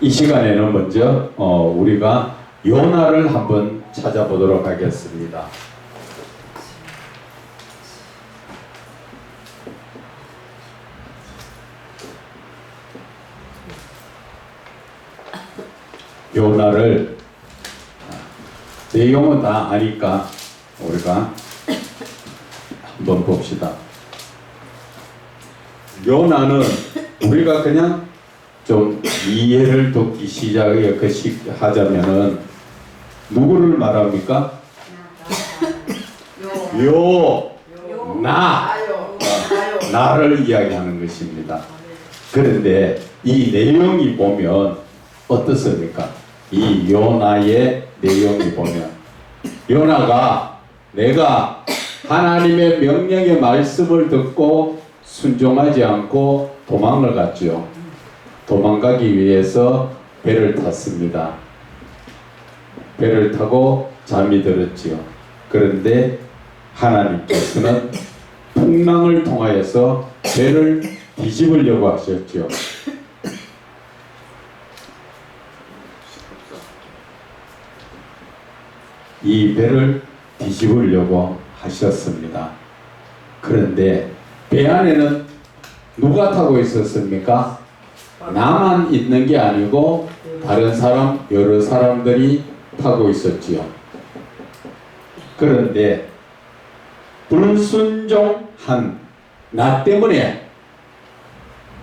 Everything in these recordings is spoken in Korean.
이 시간에는 먼저 우리가 요나를 한번 찾아보도록 하겠습니다. 요나를 내용은 다 아니까 우리가 한번 봅시다. 요나는 우리가 그냥 좀 이해를 돕기 시작하자면은 누구를 말합니까? 나를 이야기하는 것입니다. 그런데 이 내용이 보면 어떻습니까? 이 요나의 내용이 보면 요나가 내가 하나님의 명령의 말씀을 듣고 순종하지 않고 도망을 갔죠. 도망가기 위해서 배를 탔습니다. 배를 타고 잠이 들었지요. 그런데 하나님께서는 풍랑을 통하여서 배를 뒤집으려고 하셨죠. 이 배를 뒤집으려고 하셨습니다. 그런데 배 안에는 누가 타고 있었습니까? 나만 있는 게 아니고 다른 사람, 여러 사람들이 타고 있었지요. 그런데 불순종한 나 때문에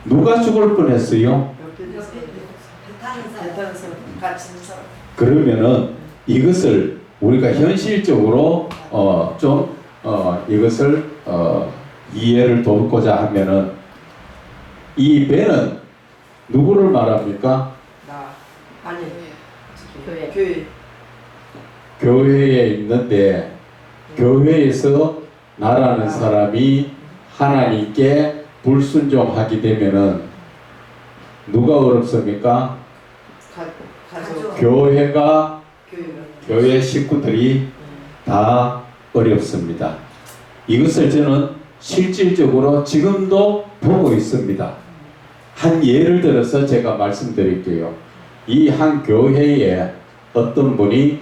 누가 죽을 뻔했어요? 그러면은 이것을 우리가 현실적으로 이것을 이해를 돕고자 하면은 이 배는 누구를 말합니까? 교회에 있는데 교회에서 나라는 사람이 하나님께 불순종하게 되면은 누가 어렵습니까? 교회 식구들이 다 어렵습니다. 이것을 저는 실질적으로 지금도 보고 있습니다. 한 예를 들어서 제가 말씀드릴게요. 이 한 교회에 어떤 분이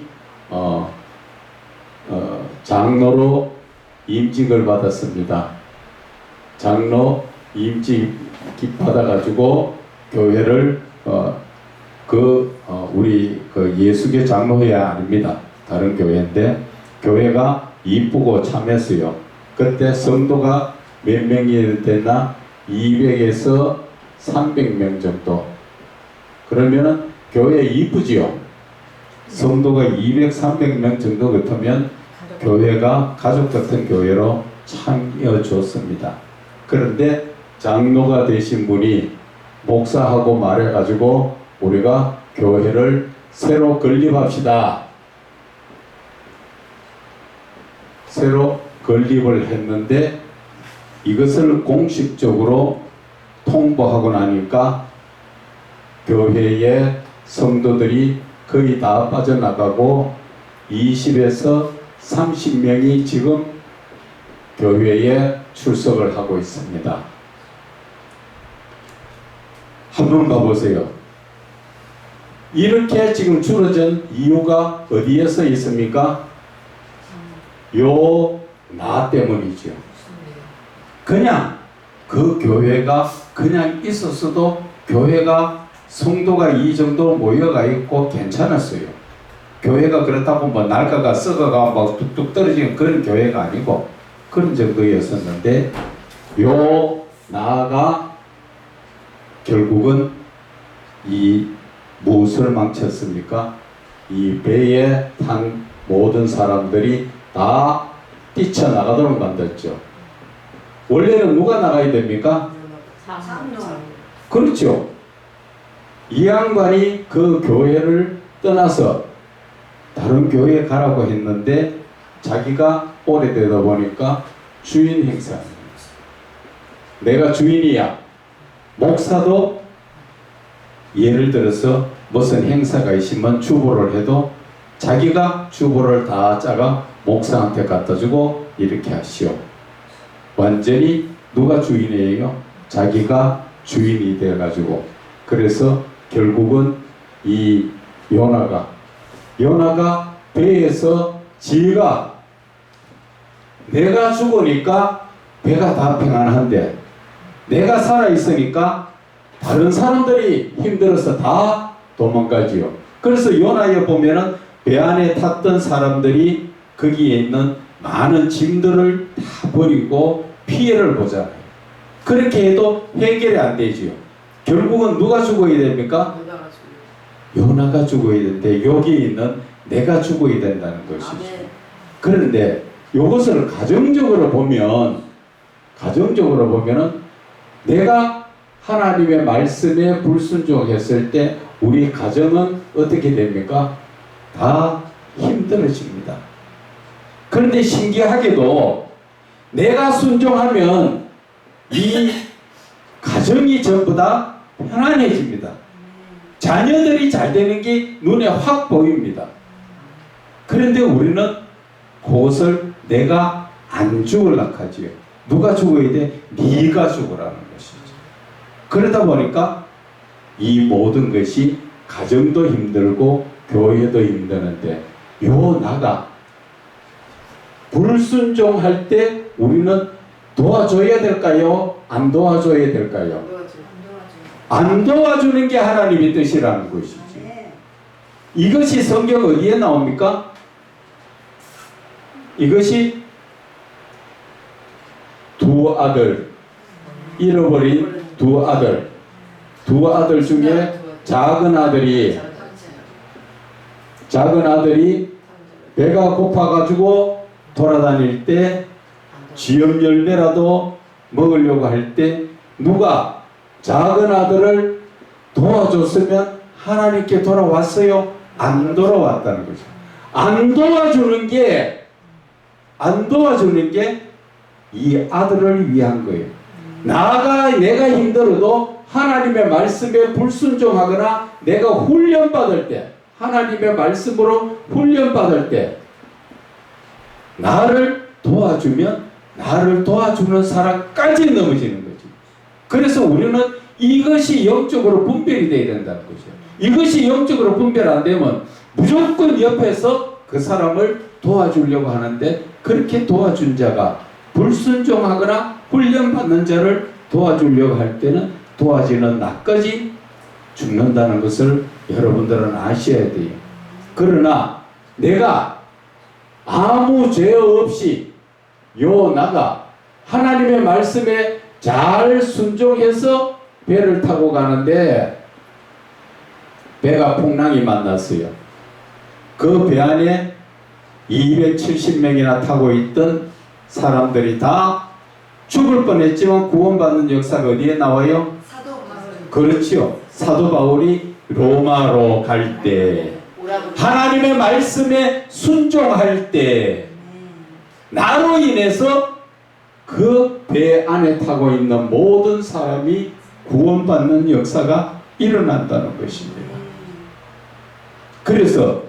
장로로 임직을 받았습니다. 장로 임직 받아가지고 교회를 우리 예수교 장로회 아닙니다. 다른 교회인데 교회가 이쁘고 참했어요. 그때 성도가 몇 명이 됐나? 200에서 300명 정도. 그러면은 교회 이쁘지요. 성도가 200, 300명 정도 같으면 교회가 가족 같은 교회로 참여줬습니다. 그런데 장로가 되신 분이 목사하고 말해가지고 우리가 교회를 새로 건립합시다. 새로 건립을 했는데 이것을 공식적으로 통보하고 나니까 교회의 성도들이 거의 다 빠져나가고 20에서 30명이 지금 교회에 출석을 하고 있습니다. 한번 봐보세요. 이렇게 지금 줄어든 이유가 어디에서 있습니까? 나 때문이죠. 그냥 그 교회가 그냥 있었어도 교회가 성도가 이 정도 모여가 있고 괜찮았어요. 교회가 그렇다고 뭐 날짜가 썩어가 막 뚝뚝 떨어지는 그런 교회가 아니고 그런 정도였었는데 나가 결국은 이 무엇을 망쳤습니까? 이 배에 탄 모든 사람들이 다 뛰쳐나가도록 만들었죠. 원래는 누가 나가야 됩니까? 그렇죠. 이 양반이 그 교회를 떠나서 다른 교회에 가라고 했는데 자기가 오래되다 보니까 주인 행사. 내가 주인이야. 목사도 예를 들어서 무슨 행사가 있으면 주보를 해도 자기가 주보를 다 짜가 목사한테 갖다 주고 이렇게 하시오. 완전히 누가 주인이에요? 자기가 주인이 되어가지고. 그래서 결국은 이 요나가 배에서 지가 내가 죽으니까 배가 다 평안한데 내가 살아있으니까 다른 사람들이 힘들어서 다 도망가지요. 그래서 요나에 보면은 배 안에 탔던 사람들이 거기에 있는 많은 짐들을 다 버리고 피해를 보잖아요. 그렇게 해도 해결이 안 되지요. 결국은 누가 죽어야 됩니까? 요나가 죽어야 되는데 여기에 있는 내가 죽어야 된다는 것이죠. 그런데 이것을 가정적으로 보면은 내가 하나님의 말씀에 불순종했을 때 우리 가정은 어떻게 됩니까? 다 힘들어집니다. 그런데 신기하게도 내가 순종하면 이 가정이 전부 다 편안해집니다. 자녀들이 잘 되는 게 눈에 확 보입니다. 그런데 우리는 그것을 내가 안 죽으려고 하지요. 누가 죽어야 돼? 네가 죽으라는 것이죠. 그러다 보니까 이 모든 것이 가정도 힘들고 교회도 힘드는데 나가 불순종할 때 우리는 도와줘야 될까요? 안 도와줘야 될까요? 안 도와주는 게 하나님의 뜻이라는 것이죠. 이것이 성경 어디에 나옵니까? 이것이 잃어버린 두 아들 중에 작은 아들이 배가 고파가지고 돌아다닐 때 쥐염 열매라도 먹으려고 할 때 누가 작은 아들을 도와줬으면 하나님께 돌아왔어요? 안 돌아왔다는 거죠. 안 도와주는 게 이 아들을 위한 거예요. 나가 내가 힘들어도 하나님의 말씀에 불순종하거나 내가 훈련받을 때 하나님의 말씀으로 훈련받을 때 나를 도와주면 나를 도와주는 사람까지 넘어지는 거지. 그래서 우리는 이것이 영적으로 분별이 되어야 된다는 거죠. 이것이 영적으로 분별 안 되면 무조건 옆에서 그 사람을 도와주려고 하는데 그렇게 도와준 자가 불순종하거나 훈련받는 자를 도와주려고 할 때는 도와지는 나까지 죽는다는 것을 여러분들은 아셔야 돼요. 그러나 내가 아무 죄 없이 나가 하나님의 말씀에 잘 순종해서 배를 타고 가는데 배가 풍랑이 만났어요. 그 배 안에 270명이나 타고 있던 사람들이 다 죽을 뻔했지만 구원받는 역사가 어디에 나와요? 그렇지요. 사도 바울이 로마로 갈 때 하나님의 말씀에 순종할 때 나로 인해서 그 배 안에 타고 있는 모든 사람이 구원받는 역사가 일어난다는 것입니다. 그래서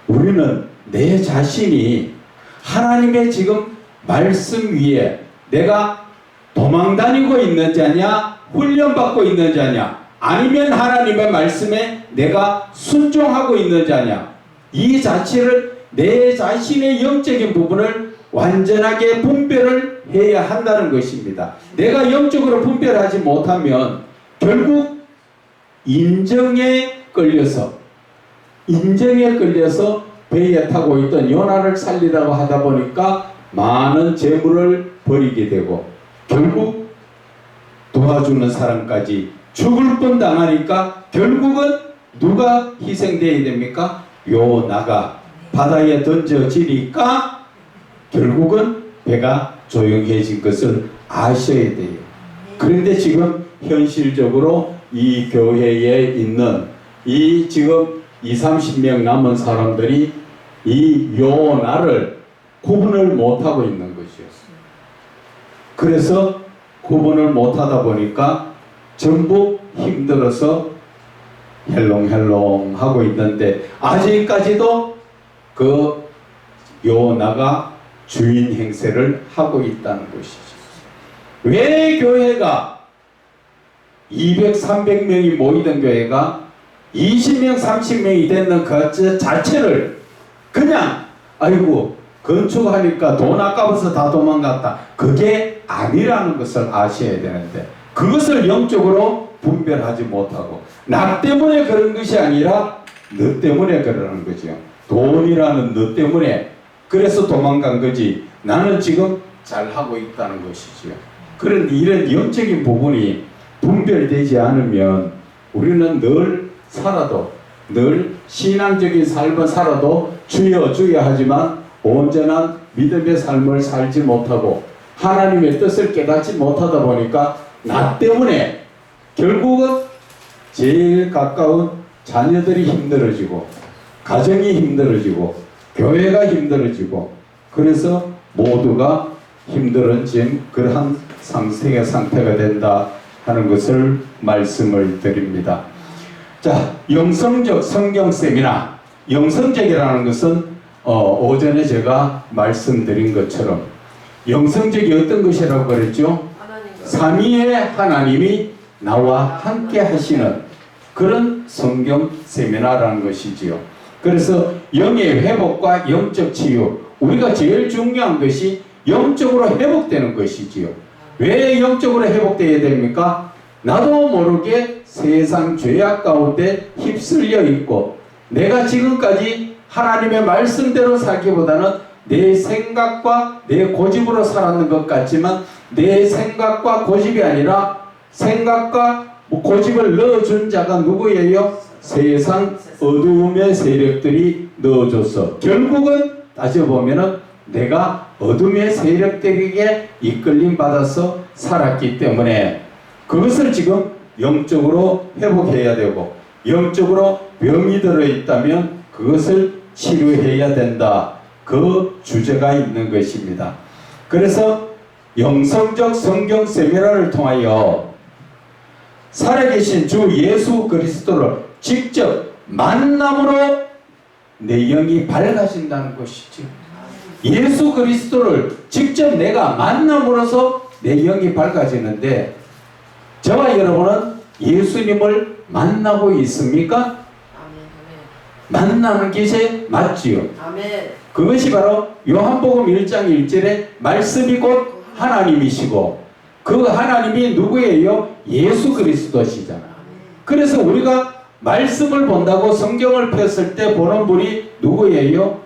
우리는 내 자신이 하나님의 지금 말씀 위에 내가 도망다니고 있는 자냐 훈련받고 있는 자냐 아니면 하나님의 말씀에 내가 순종하고 있는 자냐 이 자체를 내 자신의 영적인 부분을 완전하게 분별을 해야 한다는 것입니다. 내가 영적으로 분별하지 못하면 결국 인정에 끌려서 배에 타고 있던 요나를 살리라고 하다 보니까 많은 재물을 버리게 되고 결국 도와주는 사람까지 죽을 뻔 당하니까 결국은 누가 희생되어야 됩니까? 요나가 바다에 던져지니까 결국은 배가 조용해진 것을 아셔야 돼요. 그런데 지금 현실적으로 이 교회에 있는 이 지금 20-30명 남은 사람들이 이 요나를 구분을 못하고 있는 것이요. 그래서 구분을 못하다 보니까 전부 힘들어서 헬롱헬롱 하고 있는데 아직까지도 그 요나가 주인 행세를 하고 있다는 것이죠. 왜 교회가 200, 300명이 모이던 교회가 20명, 30명이 되는 그 자체를 그냥 아이고 건축하니까 돈 아까워서 다 도망갔다. 그게 아니라는 것을 아셔야 되는데 그것을 영적으로 분별하지 못하고 나 때문에 그런 것이 아니라 너 때문에 그러는 거죠. 돈이라는 너 때문에 그래서 도망간 거지 나는 지금 잘하고 있다는 것이죠. 그런 이런 영적인 부분이 분별되지 않으면 우리는 늘 살아도 늘 신앙적인 삶을 살아도 주여 주여 하지만 온전한 믿음의 삶을 살지 못하고 하나님의 뜻을 깨닫지 못하다 보니까 나 때문에 결국은 제일 가까운 자녀들이 힘들어지고 가정이 힘들어지고 교회가 힘들어지고 그래서 모두가 힘들어진 그러한 상태가 된다 하는 것을 말씀을 드립니다. 자, 영성적 성경 세미나. 영성적이라는 것은 오전에 제가 말씀드린 것처럼 영성적이 어떤 것이라고 그랬죠? 삼위의 하나님이 나와 함께 하시는 그런 성경 세미나라는 것이지요. 그래서 영의 회복과 영적 치유, 우리가 제일 중요한 것이 영적으로 회복되는 것이지요. 왜 영적으로 회복되어야 됩니까? 나도 모르게 세상 죄악 가운데 휩쓸려 있고 내가 지금까지 하나님의 말씀대로 살기보다는 내 생각과 내 고집으로 살았는 것 같지만 내 생각과 고집이 아니라 생각과 고집을 넣어준 자가 누구예요? 세상 어두움의 세력들이 넣어줘서 결국은 따져보면은 내가 어둠의 세력들에게 이끌림 받아서 살았기 때문에 그것을 지금 영적으로 회복해야 되고 영적으로 병이 들어있다면 그것을 치료해야 된다. 그 주제가 있는 것입니다. 그래서 영성적 성경 세미나를 통하여 살아계신 주 예수 그리스도를 직접 만남으로 내 영이 밝아진다는 것이죠. 예수 그리스도를 직접 내가 만남으로써 내 영이 밝아지는데 저와 여러분은 예수님을 만나고 있습니까? 만나는 것이 맞지요. 그것이 바로 요한복음 1장 1절에 말씀이 곧 하나님이시고 그 하나님이 누구예요? 예수 그리스도시잖아. 그래서 우리가 말씀을 본다고 성경을 폈을 때 보는 분이 누구예요?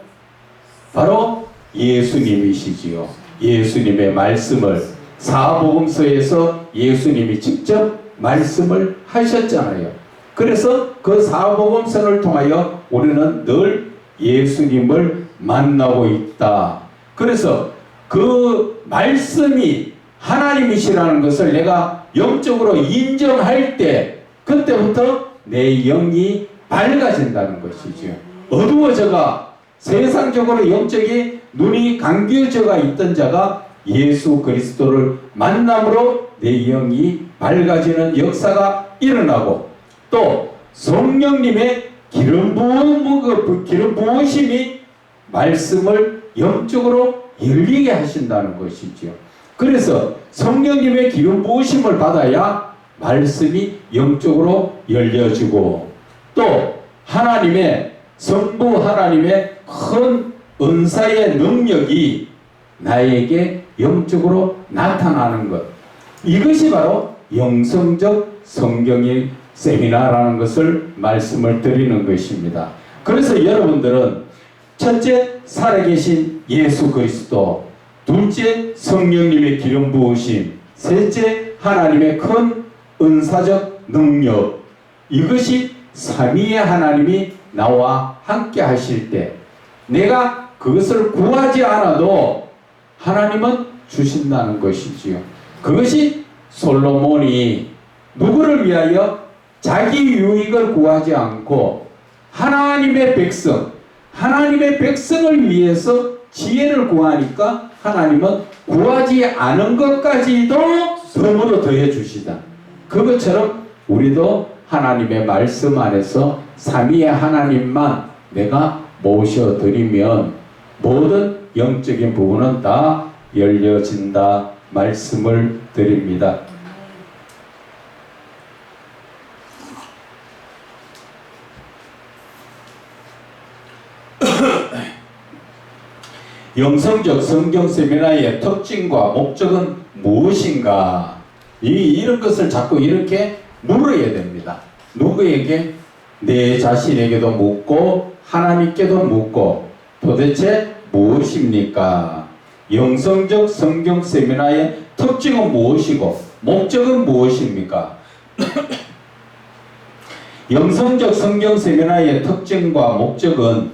바로 예수님이시지요. 예수님의 말씀을 사복음서에서 예수님이 직접 말씀을 하셨잖아요. 그래서 그 사복음서를 통하여 우리는 늘 예수님을 만나고 있다. 그래서 그 말씀이 하나님이시라는 것을 내가 영적으로 인정할 때 그때부터 내 영이 밝아진다는 것이죠. 어두워져가 세상적으로 영적인 눈이 감겨져가 있던 자가 예수 그리스도를 만남으로 내 영이 밝아지는 역사가 일어나고 또 성령님의 기름 부으심이 말씀을 영적으로 열리게 하신다는 것이죠. 그래서 성령님의 기름 부으심을 받아야 말씀이 영적으로 열려지고 또 하나님의 성부 하나님의 큰 은사의 능력이 나에게 영적으로 나타나는 것, 이것이 바로 영성적 성경의 세미나라는 것을 말씀을 드리는 것입니다. 그래서 여러분들은 첫째 살아계신 예수 그리스도, 둘째 성령님의 기름 부으심, 셋째 하나님의 큰 은사적 능력, 이것이 삼위의 하나님이 나와 함께 하실 때 내가 그것을 구하지 않아도 하나님은 주신다는 것이지요. 그것이 솔로몬이 누구를 위하여 자기 유익을 구하지 않고 하나님의 백성을 위해서 지혜를 구하니까 하나님은 구하지 않은 것까지도 덤으로 더해 주시다. 그것처럼 우리도 하나님의 말씀 안에서 삼위의 하나님만 내가 모셔드리면 모든 영적인 부분은 다 열려진다 말씀을 드립니다. 영성적 성경 세미나의 특징과 목적은 무엇인가? 이런 것을 자꾸 이렇게 물어야 됩니다. 누구에게? 내 자신에게도 묻고 하나님께도 묻고 도대체 무엇입니까? 영성적 성경 세미나의 특징은 무엇이고 목적은 무엇입니까? 영성적 성경 세미나의 특징과 목적은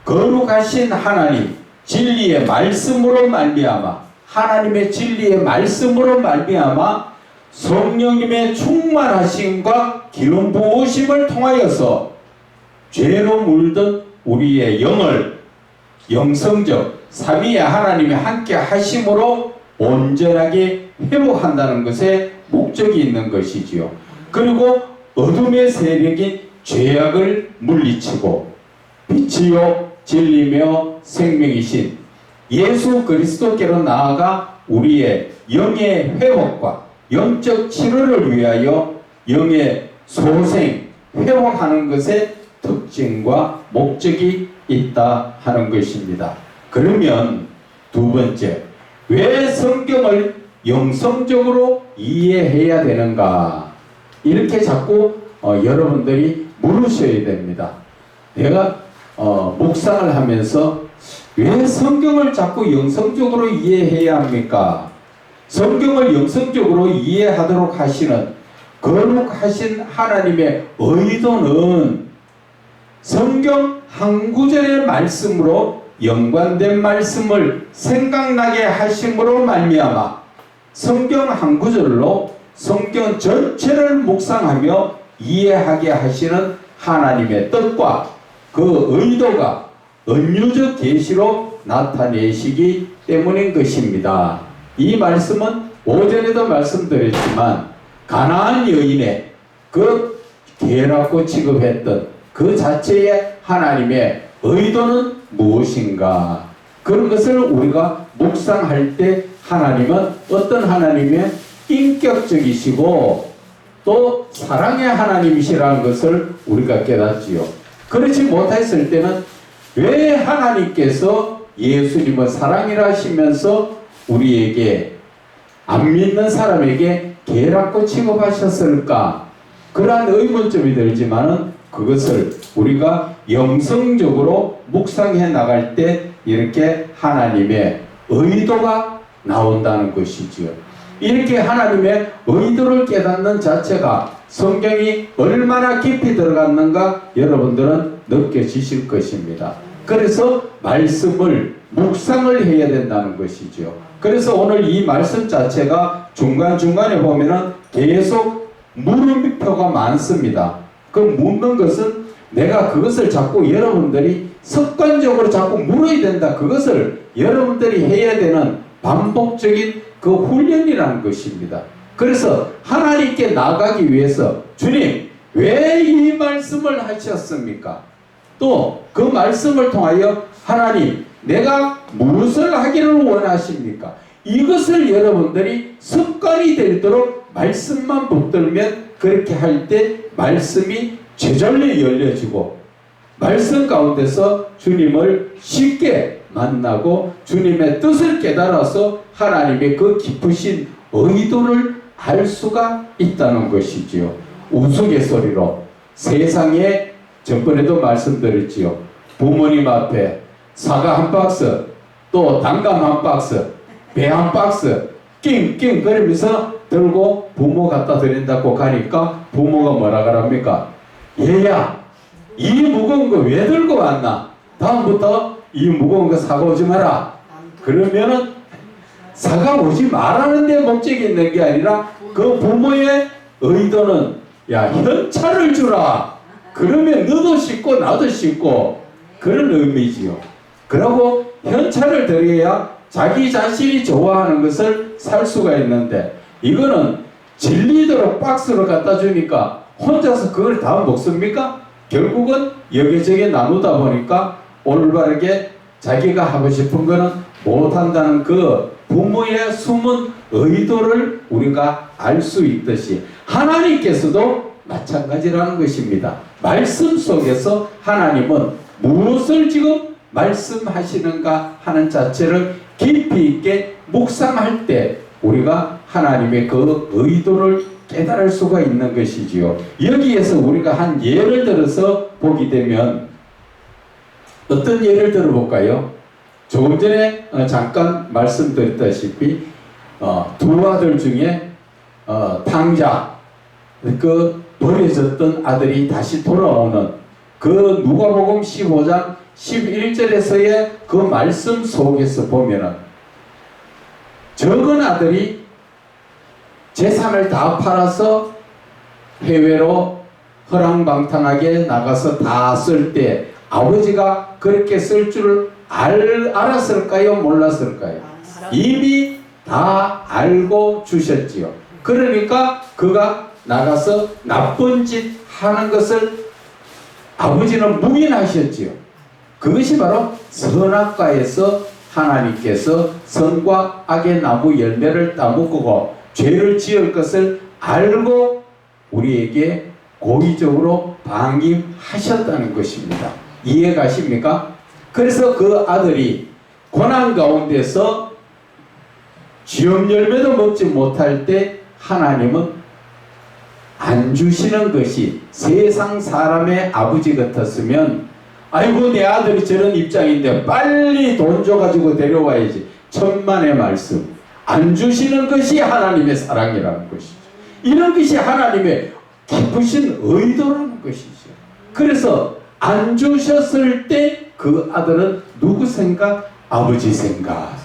거룩하신 하나님 진리의 말씀으로 말미암아 하나님의 진리의 말씀으로 말미암아 성령님의 충만하심과 기름 부으심을 통하여서 죄로 물든 우리의 영을 영성적 삼위의 하나님이 함께 하심으로 온전하게 회복한다는 것에 목적이 있는 것이지요. 그리고 어둠의 세력인 죄악을 물리치고 빛이요 진리며 생명이신 예수 그리스도께로 나아가 우리의 영의 회복과 영적 치료를 위하여 영의 소생, 회복하는 것에 특징과 목적이 있다 하는 것입니다. 그러면 두 번째, 왜 성경을 영성적으로 이해해야 되는가? 이렇게 자꾸 여러분들이 물으셔야 됩니다. 내가 묵상을 하면서 왜 성경을 자꾸 영성적으로 이해해야 합니까? 성경을 영성적으로 이해하도록 하시는 거룩하신 하나님의 의도는 성경 한 구절의 말씀으로 연관된 말씀을 생각나게 하심으로 말미암아 성경 한 구절로 성경 전체를 묵상하며 이해하게 하시는 하나님의 뜻과 그 의도가 은유적 계시로 나타내시기 때문인 것입니다. 이 말씀은 오전에도 말씀드렸지만 가나안 여인의 그 개라고 취급했던 그 자체의 하나님의 의도는 무엇인가? 그런 것을 우리가 묵상할 때 하나님은 어떤 하나님의 인격적이시고 또 사랑의 하나님이시라는 것을 우리가 깨닫지요. 그렇지 못했을 때는 왜 하나님께서 예수님을 사랑이라 하시면서 우리에게 안 믿는 사람에게 개라고 취급하셨을까? 그러한 의문점이 들지만은 그것을 우리가 영성적으로 묵상해 나갈 때 이렇게 하나님의 의도가 나온다는 것이지요. 이렇게 하나님의 의도를 깨닫는 자체가 성경이 얼마나 깊이 들어갔는가 여러분들은 느껴지실 것입니다. 그래서 말씀을 묵상을 해야 된다는 것이죠. 그래서 오늘 이 말씀 자체가 중간중간에 보면은 계속 물음표가 많습니다. 그 묻는 것은 내가 그것을 자꾸 여러분들이 습관적으로 자꾸 물어야 된다. 그것을 여러분들이 해야 되는 반복적인 그 훈련이라는 것입니다. 그래서 하나님께 나가기 위해서 주님 왜 이 말씀을 하셨습니까? 또 그 말씀을 통하여 하나님 내가 무엇을 하기를 원하십니까? 이것을 여러분들이 습관이 되도록 말씀만 붙들면 그렇게 할 때 말씀이 제절로 열려지고 말씀 가운데서 주님을 쉽게 만나고 주님의 뜻을 깨달아서 하나님의 그 깊으신 의도를 알 수가 있다는 것이지요. 우스갯소리로 세상에 전번에도 말씀드렸지요. 부모님 앞에 사과 한 박스, 또 단감 한 박스, 배 한 박스 낑낑 거리면서 들고 부모 갖다 드린다고 가니까 부모가 뭐라 그럽니까? 얘야 이 무거운 거 왜 들고 왔나? 다음부터 이 무거운 거 사가오지 마라. 그러면은 사가오지 말라는 데 목적이 있는 게 아니라 그 부모의 의도는 야 현찰을 주라. 그러면 너도 씻고 나도 씻고 그런 의미지요. 그러고 현찰을 드려야 자기 자신이 좋아하는 것을 살 수가 있는데 이거는 질리도록 박스로 갖다 주니까 혼자서 그걸 다 먹습니까? 결국은 여기저기 나누다 보니까 올바르게 자기가 하고 싶은 거는 못한다는 그 부모의 숨은 의도를 우리가 알 수 있듯이 하나님께서도 마찬가지라는 것입니다. 말씀 속에서 하나님은 무엇을 지금 말씀하시는가 하는 자체를 깊이 있게 묵상할 때 우리가 하나님의 그 의도를 깨달을 수가 있는 것이지요. 여기에서 우리가 한 예를 들어서 보게 되면 어떤 예를 들어볼까요? 조금 전에 잠깐 말씀드렸다시피 두 아들 중에 탕자 그 버려졌던 아들이 다시 돌아오는 그 누가복음 15장 11절에서의 그 말씀 속에서 보면은 적은 아들이 재산을 다 팔아서 해외로 허랑방탕하게 나가서 다 쓸 때 아버지가 그렇게 쓸 줄 알았을까요? 몰랐을까요? 이미 다 알고 주셨지요. 그러니까 그가 나가서 나쁜 짓 하는 것을 아버지는 묵인하셨지요. 그것이 바로 선악과에서 하나님께서 선과 악의 나무 열매를 따먹고 죄를 지을 것을 알고 우리에게 고의적으로 방임하셨다는 것입니다. 이해가십니까? 그래서 그 아들이 고난 가운데서 지음 열매도 먹지 못할 때 하나님은 안 주시는 것이 세상 사람의 아버지 같았으면 아이고 내 아들이 저런 입장인데 빨리 돈 줘가지고 데려와야지. 천만의 말씀. 안 주시는 것이 하나님의 사랑이라는 것이죠. 이런 것이 하나님의 깊으신 의도라는 것이죠. 그래서 안 주셨을 때 그 아들은 누구 생각? 아버지 생각.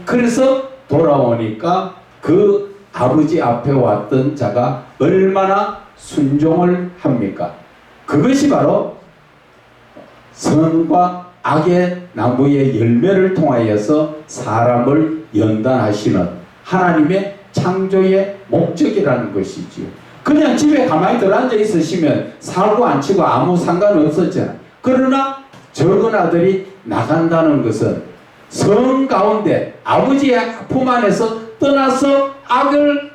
그래서 돌아오니까 그 아버지 앞에 왔던 자가 얼마나 순종을 합니까? 그것이 바로 선과 악의 나무의 열매를 통하여서 사람을 연단하시는 하나님의 창조의 목적이라는 것이지요. 그냥 집에 가만히 들어앉아 있으시면 사고 안 치고 아무 상관없었잖아요. 그러나 적은 아들이 나간다는 것은 성 가운데 아버지의 품 안에서 떠나서 악을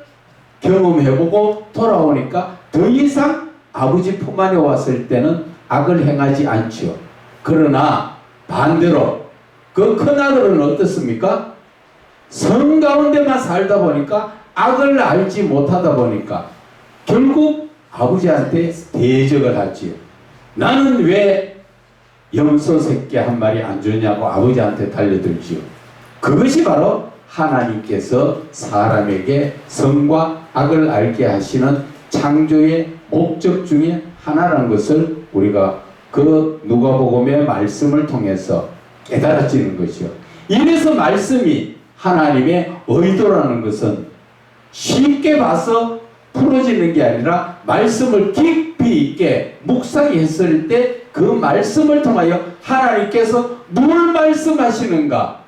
경험해보고 돌아오니까 더 이상 아버지 품 안에 왔을 때는 악을 행하지 않지요. 그러나 반대로 그 큰아들은 어떻습니까? 성 가운데만 살다 보니까 악을 알지 못하다 보니까 결국 아버지한테 대적을 하지요. 나는 왜 염소 새끼 한 마리 안 주냐고 아버지한테 달려들지요. 그것이 바로 하나님께서 사람에게 선과 악을 알게 하시는 창조의 목적 중에 하나라는 것을 우리가 그 누가복음의 말씀을 통해서 깨달아지는 것이요. 이래서 말씀이 하나님의 의도라는 것은 쉽게 봐서 풀어지는 게 아니라 말씀을 깊이 있게 묵상했을 때 그 말씀을 통하여 하나님께서 뭘 말씀하시는가?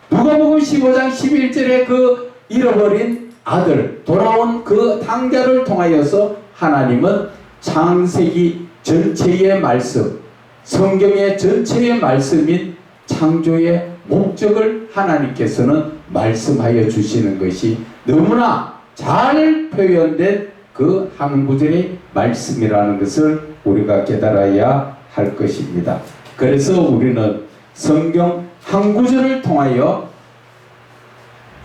누가복음 15장 11절에 그 잃어버린 아들, 돌아온 그 탕자를 통하여서 하나님은 창세기 전체의 말씀, 성경의 전체의 말씀인 창조의 목적을 하나님께서는 말씀하여 주시는 것이 너무나 잘 표현된 그 한 구절의 말씀이라는 것을 우리가 깨달아야 할 것입니다. 그래서 우리는 성경 한 구절을 통하여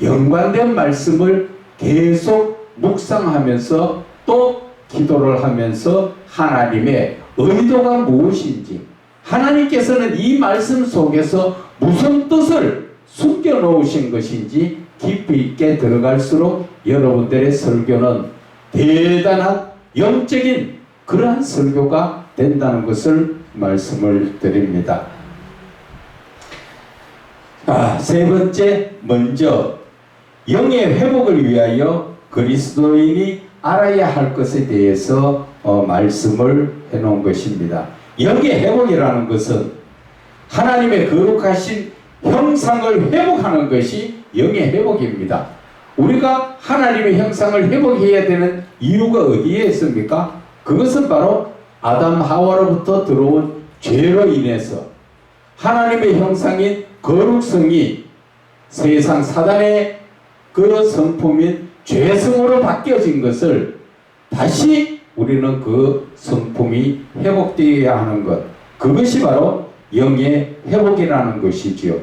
연관된 말씀을 계속 묵상하면서 또 기도를 하면서 하나님의 의도가 무엇인지, 하나님께서는 이 말씀 속에서 무슨 뜻을 숨겨 놓으신 것인지 깊이 있게 들어갈수록 여러분들의 설교는 대단한 영적인 그러한 설교가 된다는 것을 말씀을 드립니다. 세 번째, 먼저 영의 회복을 위하여 그리스도인이 알아야 할 것에 대해서 말씀을 해놓은 것입니다. 영의 회복이라는 것은 하나님의 거룩하신 형상을 회복하는 것이 영의 회복입니다. 우리가 하나님의 형상을 회복해야 되는 이유가 어디에 있습니까? 그것은 바로 아담 하와로부터 들어온 죄로 인해서 하나님의 형상인 거룩성이 세상 사단의 그 성품인 죄성으로 바뀌어진 것을 다시 우리는 그 성품이 회복되어야 하는 것, 그것이 바로 영의 회복이라는 것이지요.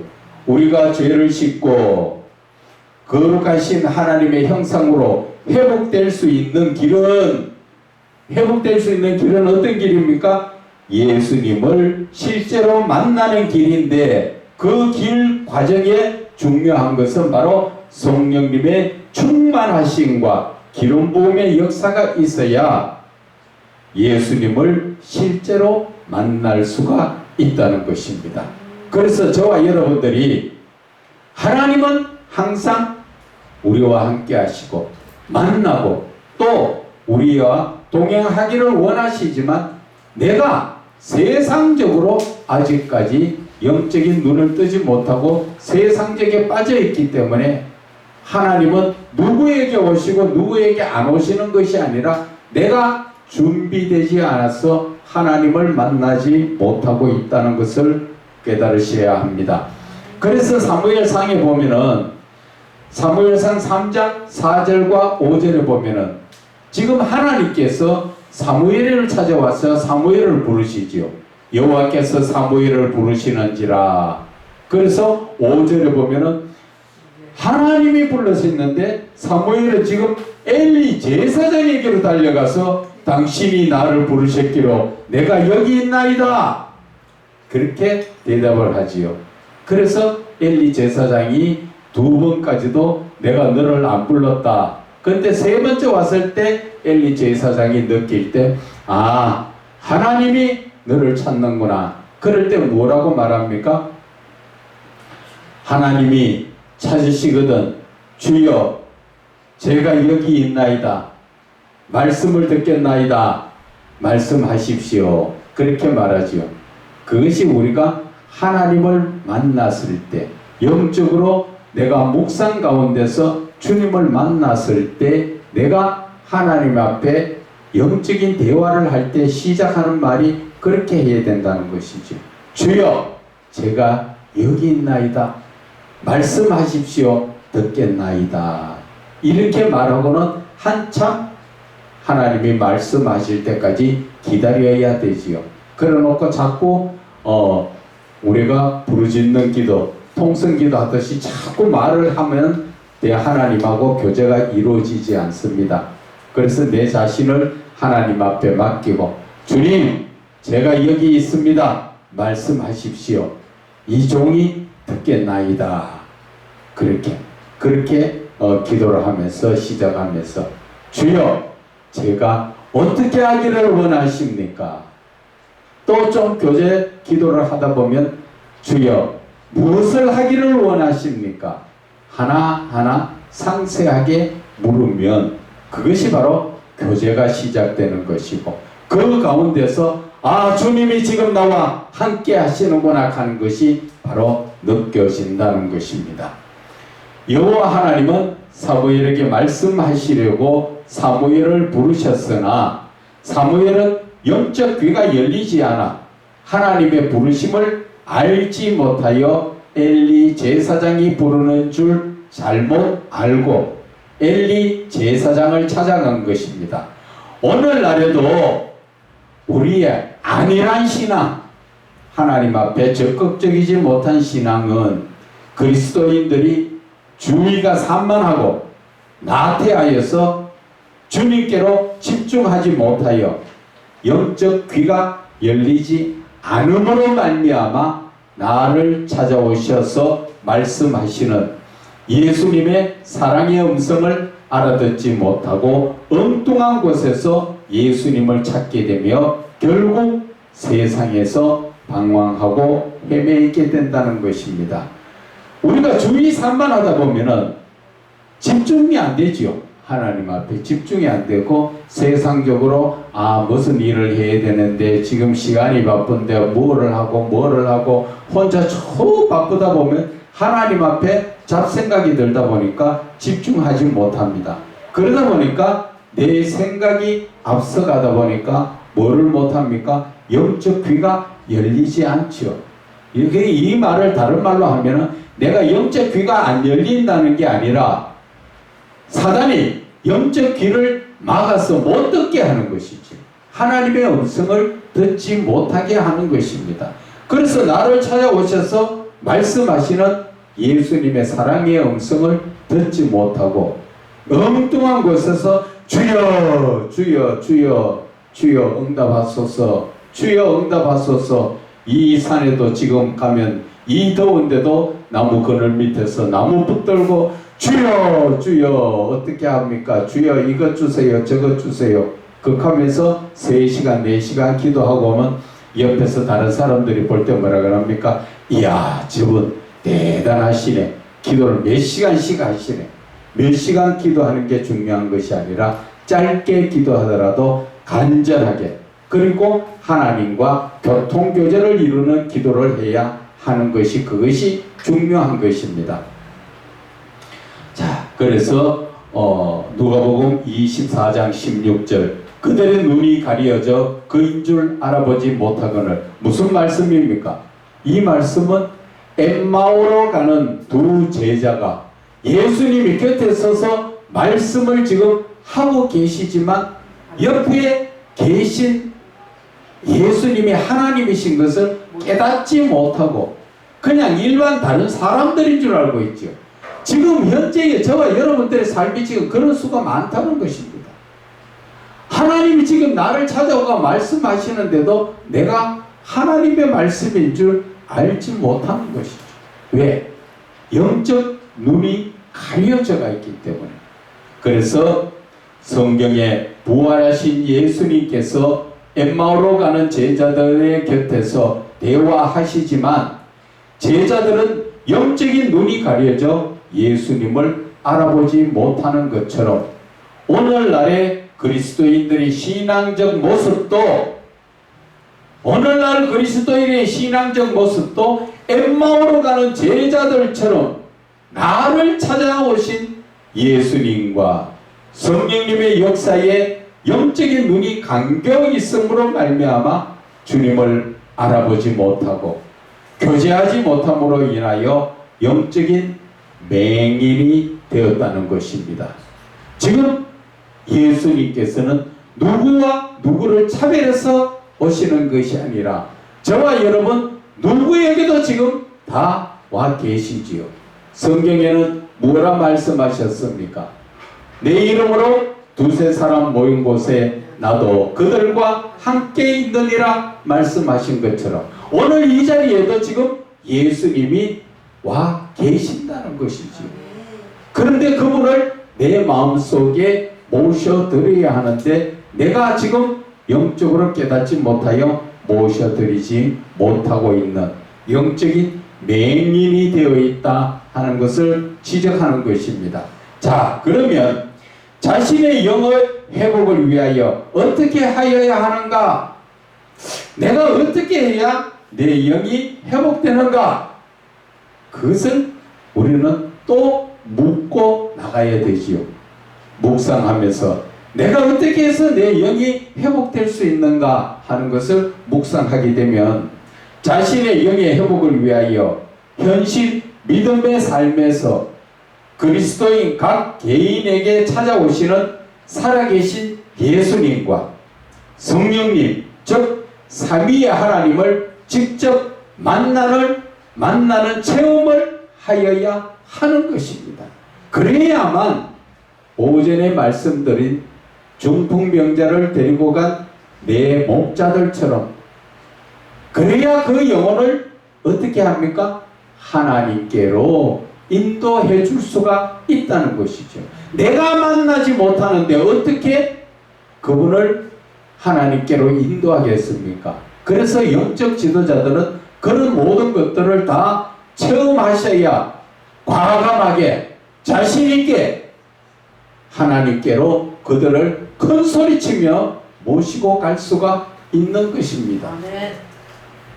우리가 죄를 씻고 거룩하신 하나님의 형상으로 회복될 수 있는 길은 어떤 길입니까? 예수님을 실제로 만나는 길인데, 그 길 과정에 중요한 것은 바로 성령님의 충만하심과 기름 부음의 역사가 있어야 예수님을 실제로 만날 수가 있다는 것입니다. 그래서 저와 여러분들이 하나님은 항상 우리와 함께 하시고 만나고 또 우리와 동행하기를 원하시지만, 내가 세상적으로 아직까지 영적인 눈을 뜨지 못하고 세상적에 빠져 있기 때문에 하나님은 누구에게 오시고 누구에게 안 오시는 것이 아니라 내가 준비되지 않아서 하나님을 만나지 못하고 있다는 것을 깨달으셔야 합니다. 그래서 사무엘상에 보면은, 사무엘상 3장 4절과 5절에 보면은 지금 하나님께서 사무엘을 찾아와서 사무엘을 부르시지요. 여호와께서 사무엘을 부르시는지라. 그래서 5절에 보면은 하나님이 불러셨는데 사무엘은 지금 엘리 제사장에게로 달려가서 당신이 나를 부르셨기로 내가 여기 있나이다, 그렇게 대답을 하지요. 그래서 엘리 제사장이 2번까지도 내가 너를 안 불렀다. 그런데 3번째 왔을 때 엘리 제사장이 느낄 때, 아, 하나님이 너를 찾는구나. 그럴 때 뭐라고 말합니까? 하나님이 찾으시거든 주여 제가 여기 있나이다, 말씀을 듣겠나이다, 말씀하십시오, 그렇게 말하지요. 그것이 우리가 하나님을 만났을 때, 영적으로 내가 묵상 가운데서 주님을 만났을 때 내가 하나님 앞에 영적인 대화를 할 때 시작하는 말이 그렇게 해야 된다는 것이죠. 주여 제가 여기 있나이다, 말씀하십시오, 듣겠나이다. 이렇게 말하고는 한참 하나님이 말씀하실 때까지 기다려야 되지요. 그래놓고 자꾸 우리가 부르짖는 기도, 통성기도 하듯이 자꾸 말을 하면 내 하나님하고 교제가 이루어지지 않습니다. 그래서 내 자신을 하나님 앞에 맡기고, 주님 제가 여기 있습니다, 말씀하십시오, 이 종이 듣겠나이다, 그렇게 기도를 하면서 시작하면서, 주여 제가 어떻게 하기를 원하십니까? 또 좀 교제 기도를 하다 보면 주여 무엇을 하기를 원하십니까? 하나하나 상세하게 물으면 그것이 바로 교제가 시작되는 것이고, 그 가운데서 아, 주님이 지금 나와 함께 하시는구나 하는 것이 바로 느껴진다는 것입니다. 여호와 하나님은 사무엘에게 말씀하시려고 사무엘을 부르셨으나 사무엘은 영적 귀가 열리지 않아 하나님의 부르심을 알지 못하여 엘리 제사장이 부르는 줄 잘못 알고 엘리 제사장을 찾아간 것입니다. 오늘날에도 우리의 안일한 신앙, 하나님 앞에 적극적이지 못한 신앙은 그리스도인들이 주의가 산만하고 나태하여서 주님께로 집중하지 못하여 영적 귀가 열리지 않음으로 말미암아 나를 찾아오셔서 말씀하시는 예수님의 사랑의 음성을 알아듣지 못하고 엉뚱한 곳에서 예수님을 찾게 되며 결국 세상에서 방황하고 헤매게 된다는 것입니다. 우리가 주의 산만하다 보면은 집중이 안 되지요. 하나님 앞에 집중이 안 되고 세상적으로 무슨 일을 해야 되는데 지금 시간이 바쁜데 뭐를 하고 혼자 쭉 바쁘다 보면 하나님 앞에 잡생각이 들다 보니까 집중하지 못합니다. 그러다 보니까 내 생각이 앞서가다 보니까 뭐를 못합니까? 영적 귀가 열리지 않죠. 이 말을 다른 말로 하면은 내가 영적 귀가 안 열린다는 게 아니라 사단이 영적 귀를 막아서 못 듣게 하는 것이지, 하나님의 음성을 듣지 못하게 하는 것입니다. 그래서 나를 찾아오셔서 말씀하시는 예수님의 사랑의 음성을 듣지 못하고 엉뚱한 곳에서 주여 주여 주여 주여 응답하소서 주여 응답하소서. 이 산에도 지금 가면 이 더운데도 나무 그늘 밑에서 나무 붙들고 주여 주여 어떻게 합니까? 주여 이것 주세요 저것 주세요 극하면서 3시간 4시간 기도하고 오면 옆에서 다른 사람들이 볼 때 뭐라 그럽니까? 이야 저분 대단하시네. 기도를 몇 시간씩 하시네. 몇 시간 기도하는 게 중요한 것이 아니라 짧게 기도하더라도 간절하게 그리고 하나님과 교통교제를 이루는 기도를 해야 하는 것이 그것이 중요한 것입니다. 자, 그래서 누가복음 24장 16절 그들의 눈이 가려져 그인 줄 알아보지 못하거늘 무슨 말씀입니까? 이 말씀은 엠마오로 가는 두 제자가 예수님이 곁에 서서 말씀을 지금 하고 계시지만 옆에 계신 예수님이 하나님이신 것을 깨닫지 못하고 그냥 일반 다른 사람들인 줄 알고 있죠. 지금 현재의 저와 여러분들의 삶이 지금 그런 수가 많다는 것입니다. 하나님이 지금 나를 찾아오가 말씀하시는데도 내가 하나님의 말씀인 줄 알지 못하는 것이죠. 왜? 영적 눈이 가려져가 있기 때문에. 그래서 성경에 부활하신 예수님께서 엠마오로 가는 제자들의 곁에서 대화하시지만 제자들은 영적인 눈이 가려져 예수님을 알아보지 못하는 것처럼 오늘날의 그리스도인들의 신앙적 모습도 오늘날 그리스도인의 신앙적 모습도 엠마오로 가는 제자들처럼 나를 찾아오신 예수님과 성령님의 역사에 영적인 눈이 감겨 있음으로 말미암아 주님을 알아보지 못하고 교제하지 못함으로 인하여 영적인 맹인이 되었다는 것입니다. 지금 예수님께서는 누구와 누구를 차별해서 오시는 것이 아니라 저와 여러분 누구에게도 지금 다 와 계시지요. 성경에는 뭐라 말씀하셨습니까? 내 이름으로 두세 사람 모인 곳에 나도 그들과 함께 있느니라 말씀하신 것처럼 오늘 이 자리에도 지금 예수님이 와 계신다는 것이지요. 그런데 그분을 내 마음속에 모셔드려야 하는데 내가 지금 영적으로 깨닫지 못하여 모셔드리지 못하고 있는 영적인 맹인이 되어 있다 하는 것을 지적하는 것입니다. 자, 그러면 자신의 영의 회복을 위하여 어떻게 하여야 하는가? 내가 어떻게 해야 내 영이 회복되는가? 그것을 우리는 또 묻고 나가야 되지요. 묵상하면서 내가 어떻게 해서 내 영이 회복될 수 있는가 하는 것을 묵상하게 되면 자신의 영의 회복을 위하여 현실 믿음의 삶에서 그리스도인 각 개인에게 찾아오시는 살아계신 예수님과 성령님 즉 삼위의 하나님을 직접 만나는 체험을 하여야 하는 것입니다. 그래야만 오전에 말씀드린 중풍병자를 데리고 간 내 목자들처럼 그래야 그 영혼을 어떻게 합니까? 하나님께로 인도해 줄 수가 있다는 것이죠. 내가 만나지 못하는데 어떻게 그분을 하나님께로 인도하겠습니까? 그래서 영적 지도자들은 그런 모든 것들을 다 체험하셔야 과감하게 자신있게 하나님께로 그들을 큰 소리치며 모시고 갈 수가 있는 것입니다.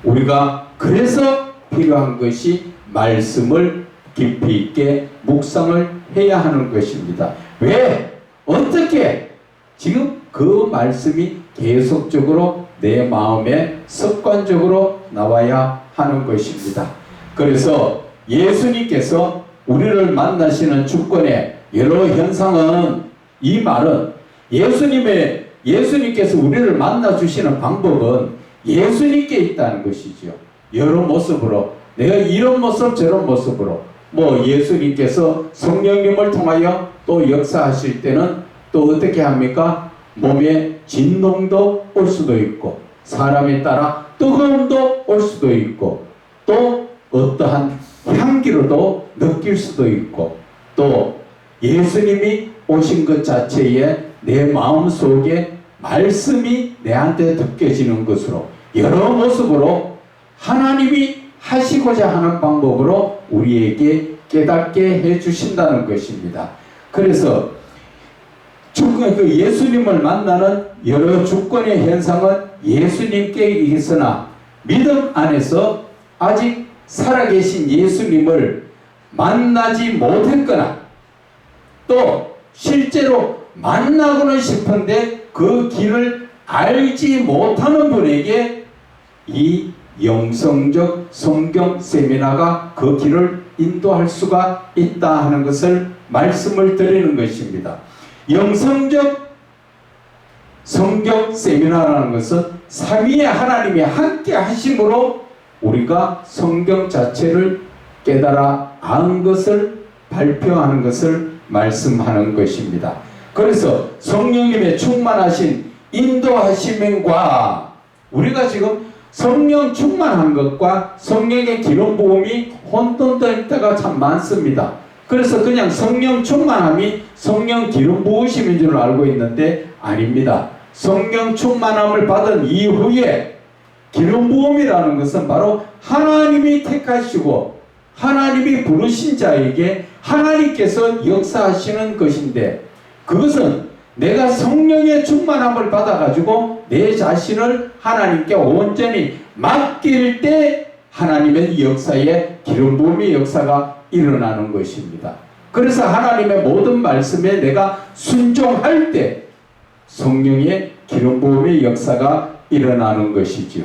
우리가 그래서 필요한 것이 말씀을 깊이 있게 묵상을 해야 하는 것입니다. 왜? 어떻게? 지금 그 말씀이 계속적으로 내 마음에 습관적으로 나와야 하는 것입니다. 그래서 예수님께서 우리를 만나시는 주권의 여러 현상은 이 말은 예수님께서 우리를 만나 주시는 방법은 예수님께 있다는 것이죠. 여러 모습으로, 내가 이런 모습 저런 모습으로, 뭐 예수님께서 성령님을 통하여 또 역사하실 때는 또 어떻게 합니까? 몸에 진동도 올 수도 있고, 사람에 따라 뜨거움도 올 수도 있고, 또 어떠한 향기로도 느낄 수도 있고, 또 예수님이 오신 것 자체에 내 마음속에 말씀이 내한테 느껴지는 것으로, 여러 모습으로 하나님이 하시고자 하는 방법으로 우리에게 깨닫게 해주신다는 것입니다. 그래서 그 예수님을 만나는 여러 주권의 현상은 예수님께 있으나 믿음 안에서 아직 살아계신 예수님을 만나지 못했거나 또 실제로 만나고는 싶은데 그 길을 알지 못하는 분에게 이 영성적 성경 세미나가 그 길을 인도할 수가 있다 하는 것을 말씀을 드리는 것입니다. 영성적 성경 세미나라는 것은 삼위의 하나님이 함께 하심으로 우리가 성경 자체를 깨달아 아는 것을 발표하는 것을 말씀하는 것입니다. 그래서 성령님의 충만하신 인도하심과 우리가 지금 성령 충만한 것과 성령의 기름 부음이 혼돈될 때가 참 많습니다. 그래서 그냥 성령 충만함이 성령 기름 부으심인 줄 알고 있는데 아닙니다. 성령 충만함을 받은 이후에 기름 부음이라는 것은 바로 하나님이 택하시고 하나님이 부르신 자에게 하나님께서 역사하시는 것인데, 그것은 내가 성령의 충만함을 받아가지고 내 자신을 하나님께 온전히 맡길 때 하나님의 역사에 기름 부음의 역사가 일어나는 것입니다. 그래서 하나님의 모든 말씀에 내가 순종할 때 성령의 기름 부음의 역사가 일어나는 것이지요.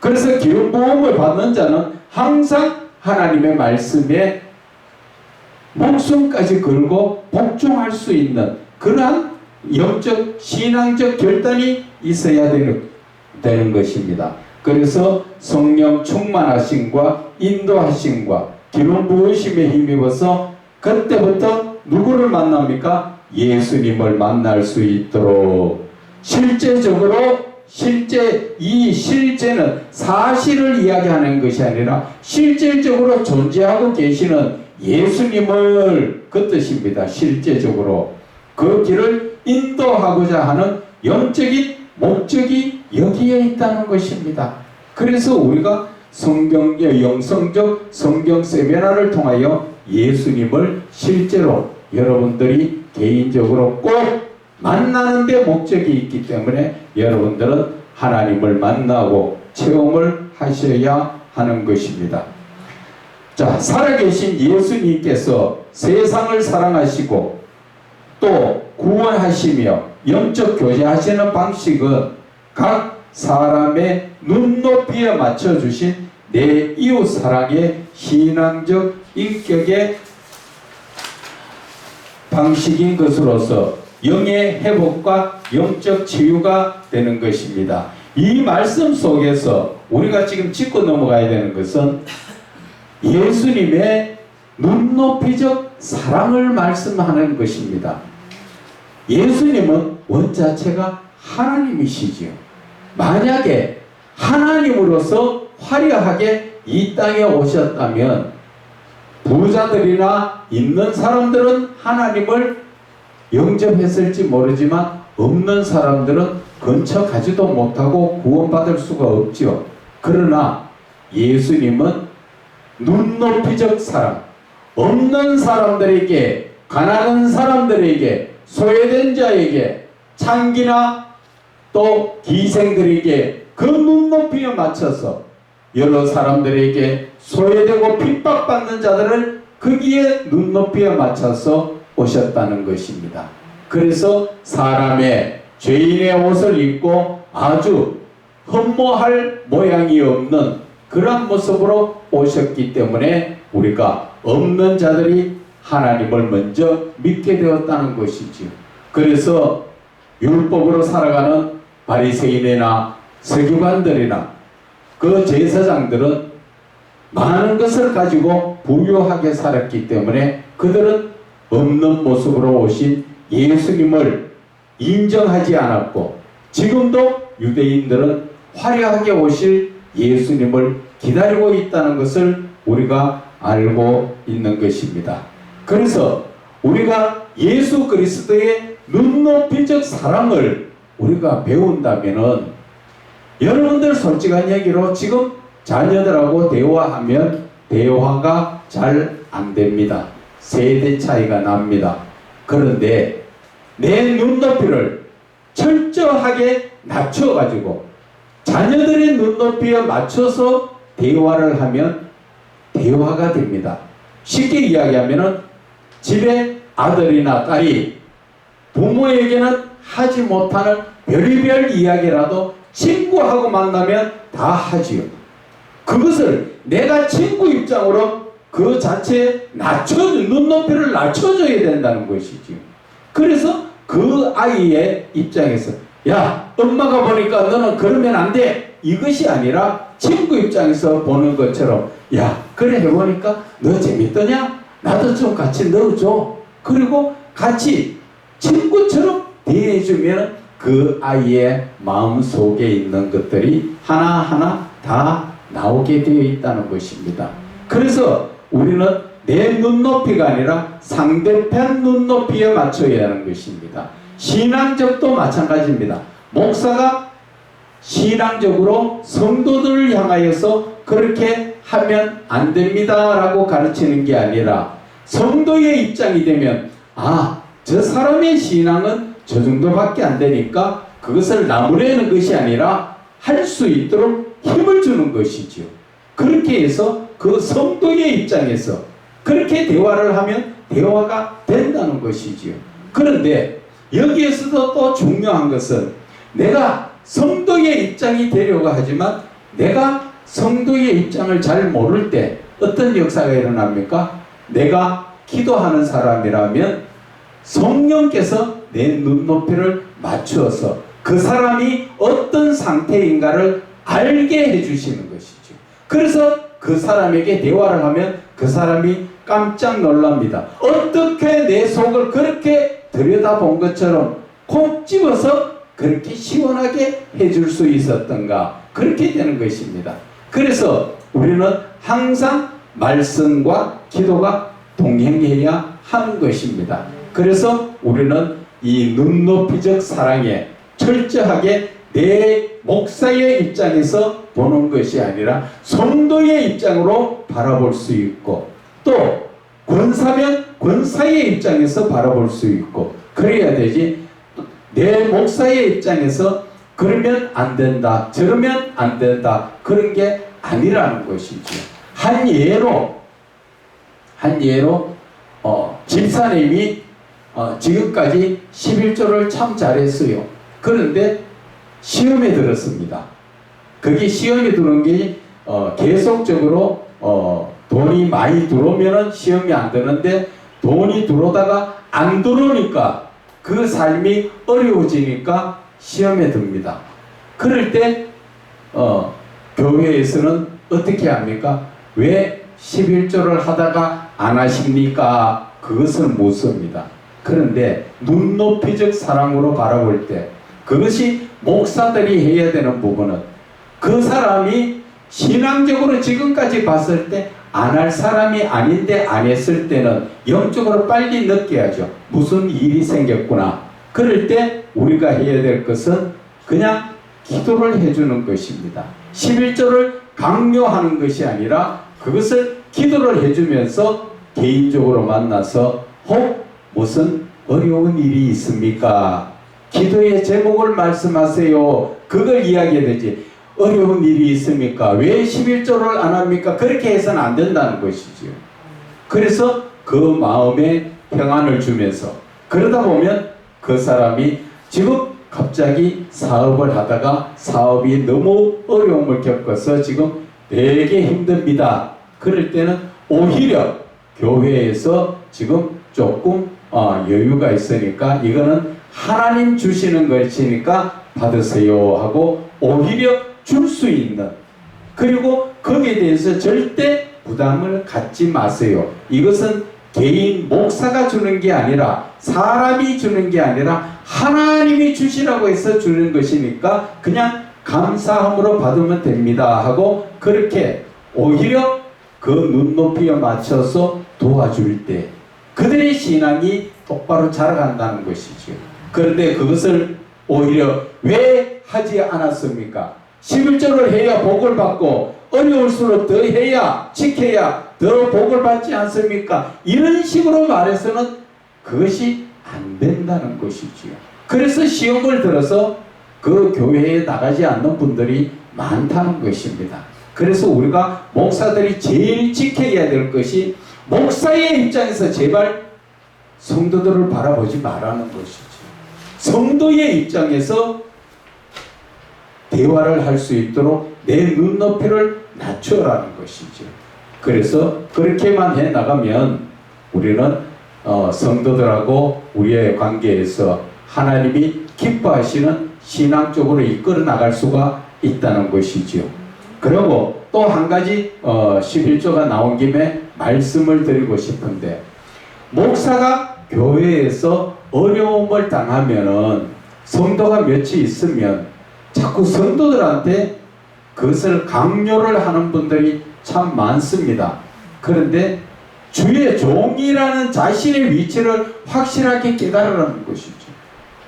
그래서 기름 부음을 받는 자는 항상 하나님의 말씀에 목숨까지 걸고 복종할 수 있는 그러한 영적 신앙적 결단이 있어야 되는 것입니다. 그래서 성령 충만하심과 인도하심과 기름 부으심에 힘입어서 그때부터 누구를 만납니까? 예수님을 만날 수 있도록 실제적으로 이 실제는 사실을 이야기하는 것이 아니라 실질적으로 존재하고 계시는 예수님을 그 뜻입니다. 실제적으로 그 길을 인도하고자 하는 영적인 목적이 여기에 있다는 것입니다. 그래서 우리가 성경의 영성적 성경 세미나를 통하여 예수님을 실제로 여러분들이 개인적으로 꼭 만나는 데 목적이 있기 때문에 여러분들은 하나님을 만나고 체험을 하셔야 하는 것입니다. 자, 살아계신 예수님께서 세상을 사랑하시고 또 구원하시며 영적 교제하시는 방식은 각 사람의 눈높이에 맞춰주신 내 이웃 사랑의 신앙적 인격의 방식인 것으로서 영의 회복과 영적 치유가 되는 것입니다. 이 말씀 속에서 우리가 지금 짚고 넘어가야 되는 것은 예수님의 눈높이적 사랑을 말씀하는 것입니다. 예수님은 원자체가 하나님이시지요. 만약에 하나님으로서 화려하게 이 땅에 오셨다면 부자들이나 있는 사람들은 하나님을 영접했을지 모르지만 없는 사람들은 근처 가지도 못하고 구원받을 수가 없지요. 그러나 예수님은 눈높이적 사랑, 없는 사람들에게, 가난한 사람들에게, 소외된 자에게, 창기나 또 기생들에게 그 눈높이에 맞춰서 여러 사람들에게 소외되고 핍박받는 자들을 거기에 눈높이에 맞춰서 오셨다는 것입니다. 그래서 사람의 죄인의 옷을 입고 아주 흠모할 모양이 없는 그런 모습으로 오셨기 때문에 우리가 없는 자들이 하나님을 먼저 믿게 되었다는 것이지요. 그래서 율법으로 살아가는 바리새인이나 서기관들이나 그 제사장들은 많은 것을 가지고 부유하게 살았기 때문에 그들은 없는 모습으로 오신 예수님을 인정하지 않았고, 지금도 유대인들은 화려하게 오실 예수님을 기다리고 있다는 것을 우리가 알고 있는 것입니다. 그래서 우리가 예수 그리스도의 눈높이적 사랑을 우리가 배운다면은, 여러분들 솔직한 얘기로 지금 자녀들하고 대화하면 대화가 잘 안됩니다. 세대 차이가 납니다. 그런데 내 눈높이를 철저하게 낮춰가지고 자녀들의 눈높이에 맞춰서 대화를 하면 대화가 됩니다. 쉽게 이야기하면은 집에 아들이나 딸이 부모에게는 하지 못하는 별의별 이야기라도 친구하고 만나면 다 하지요. 그것을 내가 친구 입장으로 그 자체에 눈높이를 낮춰줘야 된다는 것이지요. 그래서 그 아이의 입장에서, 야, 엄마가 보니까 너는 그러면 안 돼, 이것이 아니라 친구 입장에서 보는 것처럼, 야, 그래 해보니까 너 재밌더냐? 나도 좀 같이 넣어줘. 그리고 같이 친구처럼 대해주면 그 아이의 마음속에 있는 것들이 하나하나 다 나오게 되어 있다는 것입니다. 그래서 우리는 내 눈높이가 아니라 상대편 눈높이에 맞춰야 하는 것입니다. 신앙적도 마찬가지입니다. 목사가 신앙적으로 성도들을 향하여서 그렇게 하면 안 됩니다 라고 가르치는 게 아니라, 성도의 입장이 되면, 아, 저 사람의 신앙은 저 정도밖에 안 되니까 그것을 나무라는 것이 아니라 할 수 있도록 힘을 주는 것이지요. 그렇게 해서 그 성도의 입장에서 그렇게 대화를 하면 대화가 된다는 것이지요. 그런데 여기에서도 또 중요한 것은, 내가 성도의 입장이 되려고 하지만 내가 성도의 입장을 잘 모를 때 어떤 역사가 일어납니까? 내가 기도하는 사람이라면 성령께서 내 눈높이를 맞추어서 그 사람이 어떤 상태인가를 알게 해주시는 것이죠. 그래서 그 사람에게 대화를 하면 그 사람이 깜짝 놀랍니다. 어떻게 내 속을 그렇게 들여다본 것처럼 콕 집어서 그렇게 시원하게 해줄 수 있었던가, 그렇게 되는 것입니다. 그래서 우리는 항상 말씀과 기도가 동행해야 하는 것입니다. 그래서 우리는 이 눈높이적 사랑에 철저하게 내 목사의 입장에서 보는 것이 아니라 성도의 입장으로 바라볼 수 있고, 또 권사면 권사의 입장에서 바라볼 수 있고, 그래야 되지, 내 목사의 입장에서 그러면 안 된다, 저러면 안 된다, 그런 게 아니라는 것이죠. 한 예로 집사님이 지금까지 11조를 참 잘했어요. 그런데 시험에 들었습니다. 그게 시험에 들은 게 계속적으로 돈이 많이 들어오면 시험이 안 되는데, 돈이 들어오다가 안 들어오니까 그 삶이 어려워지니까 시험에 듭니다. 그럴 때 교회에서는 어떻게 합니까? 왜 11조를 하다가 안 하십니까? 그것을 묻습니다. 그런데 눈높이적 사랑으로 바라볼 때, 그것이 목사들이 해야 되는 부분은, 그 사람이 신앙적으로 지금까지 봤을 때 안 할 사람이 아닌데 안 했을 때는 영적으로 빨리 느껴야죠. 무슨 일이 생겼구나. 그럴 때 우리가 해야 될 것은 그냥 기도를 해주는 것입니다. 11조를 강요하는 것이 아니라 그것을 기도를 해주면서 개인적으로 만나서, 혹 무슨 어려운 일이 있습니까? 기도의 제목을 말씀하세요. 그걸 이야기해야 되지. 어려운 일이 있습니까? 왜 11조를 안 합니까? 그렇게 해서는 안 된다는 것이지요. 그래서 그 마음에 평안을 주면서, 그러다 보면 그 사람이 지금 갑자기 사업을 하다가 사업이 너무 어려움을 겪어서 지금 되게 힘듭니다. 그럴 때는 오히려 교회에서 지금 조금 여유가 있으니까 이거는 하나님 주시는 것이니까 받으세요 하고 오히려 줄 수 있는 그리고 거기에 대해서 절대 부담을 갖지 마세요. 이것은 개인 목사가 주는 게 아니라 사람이 주는 게 아니라 하나님이 주시라고 해서 주는 것이니까 그냥 감사함으로 받으면 됩니다 하고 그렇게 오히려 그 눈높이에 맞춰서 도와줄 때 그들의 신앙이 똑바로 자라간다는 것이죠. 그런데 그것을 오히려 왜 하지 않았습니까? 11조를 해야 복을 받고 어려울수록 더 해야 지켜야 더 복을 받지 않습니까? 이런 식으로 말해서는 그것이 안 된다는 것이지요. 그래서 시험을 들어서 그 교회에 나가지 않는 분들이 많다는 것입니다. 그래서 우리가 목사들이 제일 지켜야 될 것이 목사의 입장에서 제발 성도들을 바라보지 말라는 것이죠. 성도의 입장에서 대화를 할 수 있도록 내 눈높이를 낮추라는 것이죠. 그래서 그렇게만 해 나가면 우리는 성도들하고 우리의 관계에서 하나님이 기뻐하시는 신앙적으로 이끌어 나갈 수가 있다는 것이지요. 그리고 또 한 가지 11조가 나온 김에 말씀을 드리고 싶은데 목사가 교회에서 어려움을 당하면은 성도가 몇이 있으면 자꾸 성도들한테 그것을 강요를 하는 분들이 참 많습니다. 그런데 주의 종이라는 자신의 위치를 확실하게 깨달으라는 것이죠.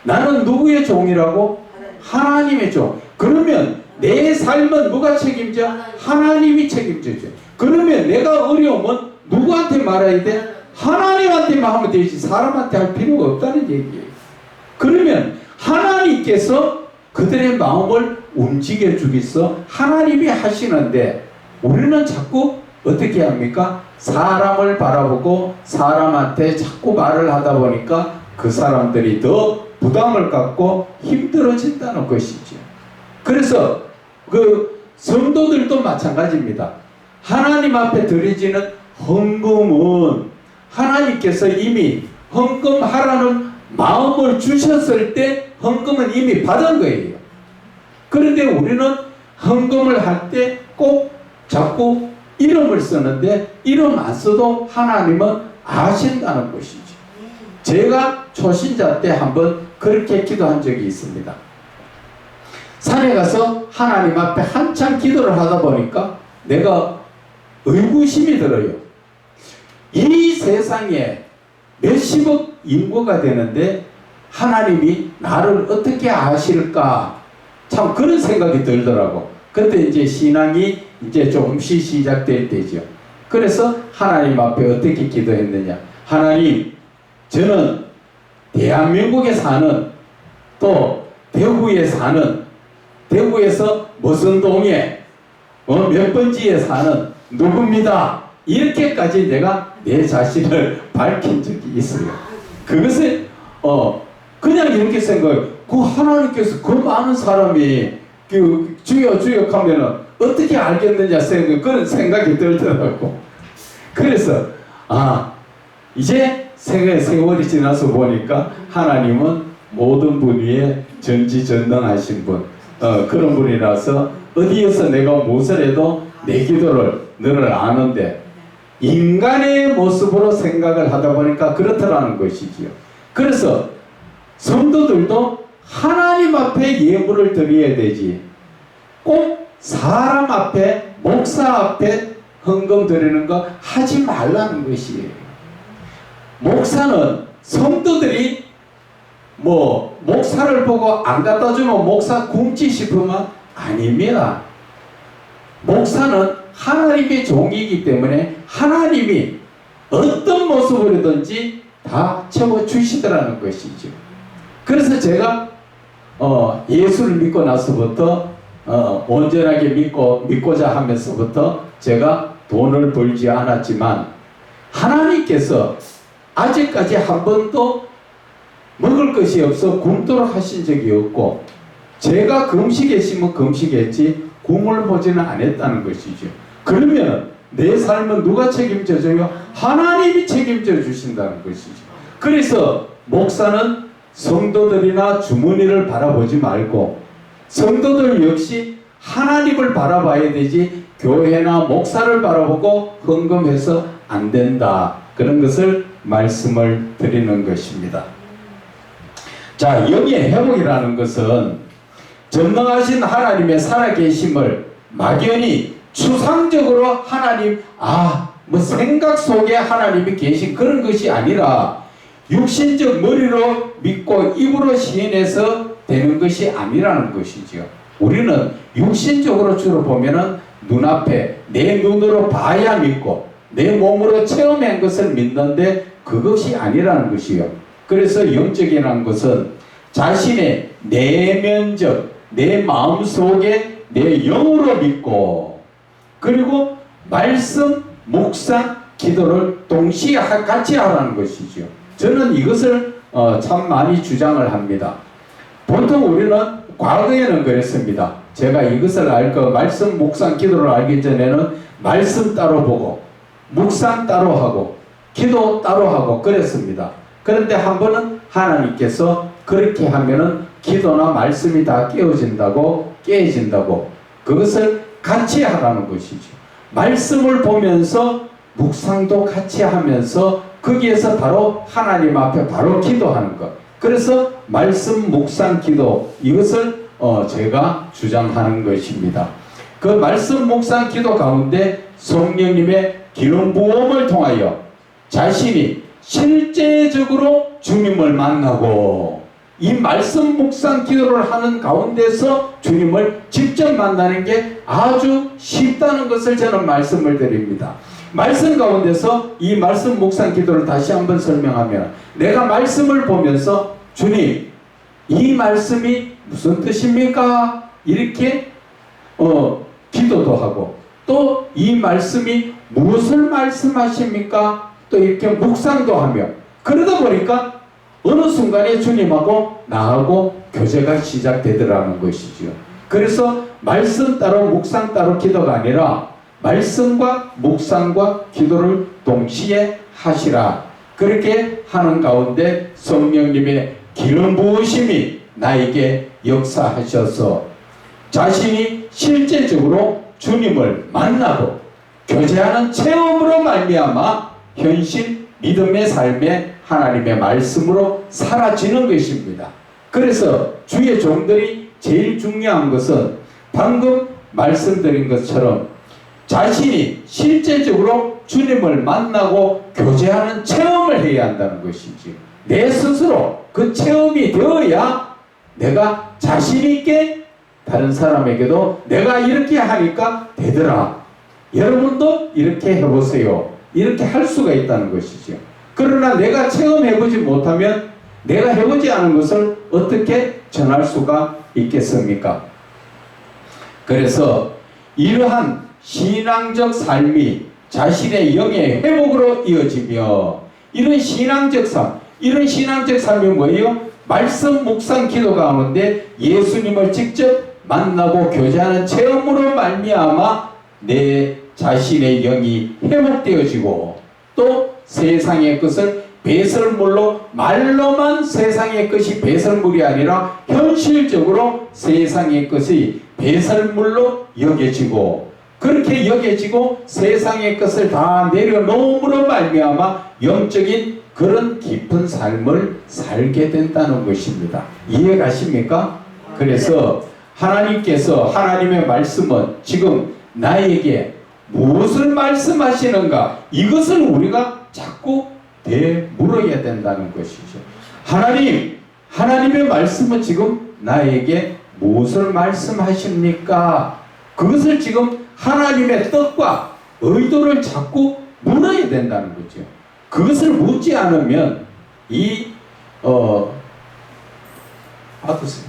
나는 누구의 종이라고? 하나님의 종. 그러면 내 삶은 누가 책임져? 하나님이 책임져줘. 그러면 내가 어려우면 누구한테 말해야 돼? 하나님한테만 하면 되지 사람한테 할 필요가 없다는 얘기예요. 그러면 하나님께서 그들의 마음을 움직여 주겠어 하나님이 하시는데 우리는 자꾸 어떻게 합니까? 사람을 바라보고 사람한테 자꾸 말을 하다 보니까 그 사람들이 더 부담을 갖고 힘들어진다는 것이죠. 그래서 그 성도들도 마찬가지입니다. 하나님 앞에 드려지는 헌금은 하나님께서 이미 헌금하라는 마음을 주셨을 때 헌금은 이미 받은 거예요. 그런데 우리는 헌금을 할 때 꼭 자꾸 이름을 쓰는데 이름 안 써도 하나님은 아신다는 것이죠. 제가 초신자 때 한번 그렇게 기도한 적이 있습니다. 산에 가서 하나님 앞에 한참 기도를 하다 보니까 내가 의구심이 들어요. 이 세상에 몇십억 인구가 되는데 하나님이 나를 어떻게 아실까? 참 그런 생각이 들더라고. 그때 이제 신앙이 이제 조금씩 시작될 때죠. 그래서 하나님 앞에 어떻게 기도했느냐. 하나님, 저는 대한민국에 사는 또 대구에 사는 대구에서 무슨 동에 몇 번지에 사는 누구입니다. 이렇게까지 내가 내 자신을 밝힌 적이 있어요. 그것을 그냥 이렇게 생각해요. 그 하나님께서 그 많은 사람이 그 주여 주여 하면은 어떻게 알겠느냐 그런 생각이 들더라고. 그래서 이제 세월이 지나서 보니까 하나님은 모든 분 위에 전지전능하신 분 그런 분이라서 어디에서 내가 무엇을 해도 내 기도를 늘 아는데 인간의 모습으로 생각을 하다 보니까 그렇더라는 것이지요. 그래서 성도들도 하나님 앞에 예물을 드려야 되지 꼭 사람 앞에 목사 앞에 헌금 드리는 거 하지 말라는 것이에요. 목사는 성도들이 목사를 보고 안 갖다 주면 목사 굶지 싶으면 아닙니다. 목사는 하나님의 종이기 때문에 하나님이 어떤 모습으로든지 다 채워주시더라는 것이죠. 그래서 제가 예수를 믿고 나서부터 온전하게 믿고자 하면서부터 제가 돈을 벌지 않았지만 하나님께서 아직까지 한 번도 먹을 것이 없어 굶도록 하신 적이 없고 제가 금식했으면 금식했지 굶을 보지는 않았다는 것이죠. 그러면 내 삶은 누가 책임져줘요? 하나님이 책임져 주신다는 것이죠. 그래서 목사는 성도들이나 주머니를 바라보지 말고 성도들 역시 하나님을 바라봐야 되지 교회나 목사를 바라보고 헌금해서 안 된다. 그런 것을 말씀을 드리는 것입니다. 자, 영의 회복이라는 것은 전능하신 하나님의 살아계심을 막연히 추상적으로 하나님, 뭐 생각 속에 하나님이 계신 그런 것이 아니라 육신적 머리로 믿고 입으로 시인해서 되는 것이 아니라는 것이죠. 우리는 육신적으로 주로 보면은 눈앞에 내 눈으로 봐야 믿고 내 몸으로 체험한 것을 믿는데 그것이 아니라는 것이요. 그래서 영적이라는 것은 자신의 내면적 내 마음속에 내 영으로 믿고 그리고 말씀, 묵상, 기도를 동시에 같이 하라는 것이죠. 저는 이것을 참 많이 주장을 합니다. 보통 우리는 과거에는 그랬습니다. 제가 이것을 말씀, 묵상, 기도를 알기 전에는 말씀 따로 보고 묵상 따로 하고 기도 따로 하고 그랬습니다. 그런데 한 번은 하나님께서 그렇게 하면은 기도나 말씀이 다 깨어진다고 그것을 같이 하라는 것이죠. 말씀을 보면서 묵상도 같이 하면서 거기에서 바로 하나님 앞에 바로 기도하는 것. 그래서 말씀, 묵상, 기도 이것을 제가 주장하는 것입니다. 그 말씀, 묵상, 기도 가운데 성령님의 기름 부음을 통하여 자신이 실제적으로 주님을 만나고 이 말씀, 묵상, 기도를 하는 가운데서 주님을 직접 만나는 게 아주 쉽다는 것을 저는 말씀을 드립니다. 말씀 가운데서 이 말씀, 묵상, 기도를 다시 한번 설명하면 내가 말씀을 보면서 주님, 이 말씀이 무슨 뜻입니까? 이렇게 기도도 하고 또 이 말씀이 무엇을 말씀하십니까? 또 이렇게 묵상도 하며 그러다 보니까 어느 순간에 주님하고 나하고 교제가 시작되더라는 것이죠. 그래서 말씀 따로 묵상 따로 기도가 아니라 말씀과 묵상과 기도를 동시에 하시라. 그렇게 하는 가운데 성령님의 기름 부으심이 나에게 역사하셔서 자신이 실제적으로 주님을 만나고 교제하는 체험으로 말미암아 현실 믿음의 삶에 하나님의 말씀으로 사라지는 것입니다. 그래서 주의 종들이 제일 중요한 것은 방금 말씀드린 것처럼 자신이 실제적으로 주님을 만나고 교제하는 체험을 해야 한다는 것이지. 내 스스로 그 체험이 되어야 내가 자신 있게 다른 사람에게도 내가 이렇게 하니까 되더라. 여러분도 이렇게 해보세요. 이렇게 할 수가 있다는 것이죠. 그러나 내가 체험해보지 못하면 내가 해보지 않은 것을 어떻게 전할 수가 있겠습니까? 그래서 이러한 신앙적 삶이 자신의 영의 회복으로 이어지며 이런 신앙적 삶이 뭐예요? 말씀, 묵상, 기도 가운데 예수님을 직접 만나고 교제하는 체험으로 말미암아 내 자신의 영이 회복되어지고 또 세상의 것을 배설물로 말로만 세상의 것이 배설물이 아니라 현실적으로 세상의 것이 배설물로 여겨지고 그렇게 여겨지고 세상의 것을 다 내려놓음으로 말미암아 영적인 그런 깊은 삶을 살게 된다는 것입니다. 이해가십니까? 그래서 하나님께서 하나님의 말씀은 지금 나에게 무엇을 말씀하시는가 이것을 우리가 자꾸 되물어야 된다는 것이죠. 하나님의 말씀은 지금 나에게 무엇을 말씀하십니까? 그것을 지금 하나님의 뜻과 의도를 자꾸 물어야 된다는 거죠. 그것을 묻지 않으면 받으세요.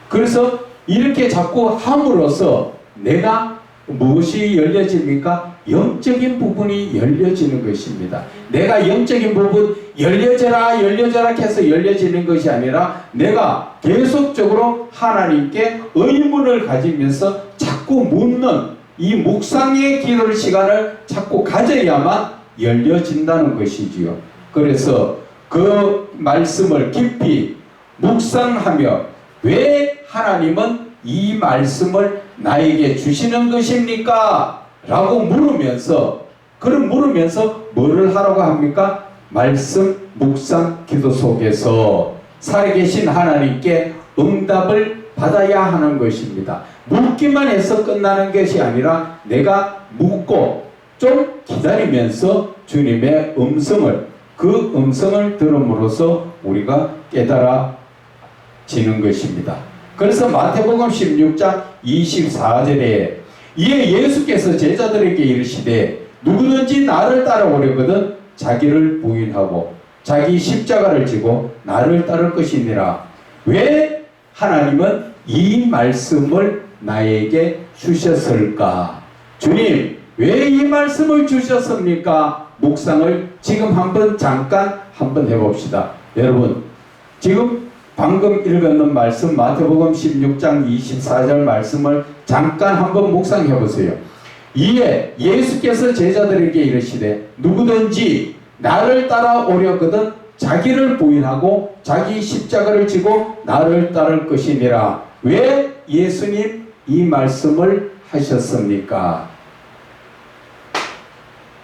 그래서 이렇게 자꾸 함으로써 내가 무엇이 열려집니까? 영적인 부분이 열려지는 것입니다. 내가 영적인 부분 열려져라 해서 열려지는 것이 아니라 내가 계속적으로 하나님께 의문을 가지면서 자꾸 묻는 이 묵상의 기도 시간을 자꾸 가져야만 열려진다는 것이지요. 그래서 그 말씀을 깊이 묵상하며 왜 하나님은 이 말씀을 나에게 주시는 것입니까? 라고 물으면서 뭐를 하라고 합니까? 말씀, 묵상, 기도 속에서 살아계신 하나님께 응답을 받아야 하는 것입니다. 묻기만 해서 끝나는 것이 아니라 내가 묻고 좀 기다리면서 주님의 그 음성을 들음으로써 우리가 깨달아지는 것입니다. 그래서 마태복음 16장 24절에 이에 예수께서 제자들에게 이르시되 누구든지 나를 따라오려거든 자기를 부인하고 자기 십자가를 지고 나를 따를 것이니라. 왜 하나님은 이 말씀을 나에게 주셨을까? 주님, 왜 이 말씀을 주셨습니까? 묵상을 지금 잠깐 해봅시다. 여러분, 지금 방금 읽었는 말씀 마태복음 16장 24절 말씀을 잠깐 한번 묵상해 보세요. 이에 예수께서 제자들에게 이르시되 누구든지 나를 따라오려거든 자기를 부인하고 자기 십자가를 지고 나를 따를 것이니라. 왜 예수님 이 말씀을 하셨습니까?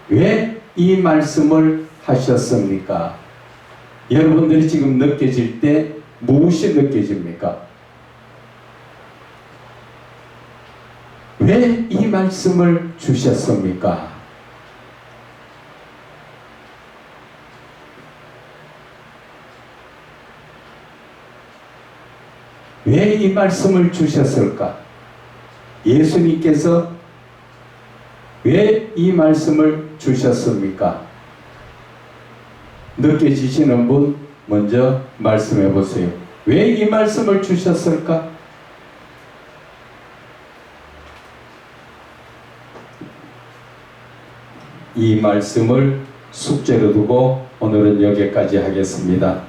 왜 이 말씀을 하셨습니까? 여러분들이 지금 느껴질 때 무엇이 느껴집니까? 왜 이 말씀을 주셨습니까? 왜 이 말씀을 주셨을까? 예수님께서 왜 이 말씀을 주셨습니까? 느껴지시는 분 먼저 말씀해 보세요. 왜 이 말씀을 주셨을까? 이 말씀을 숙제로 두고 오늘은 여기까지 하겠습니다.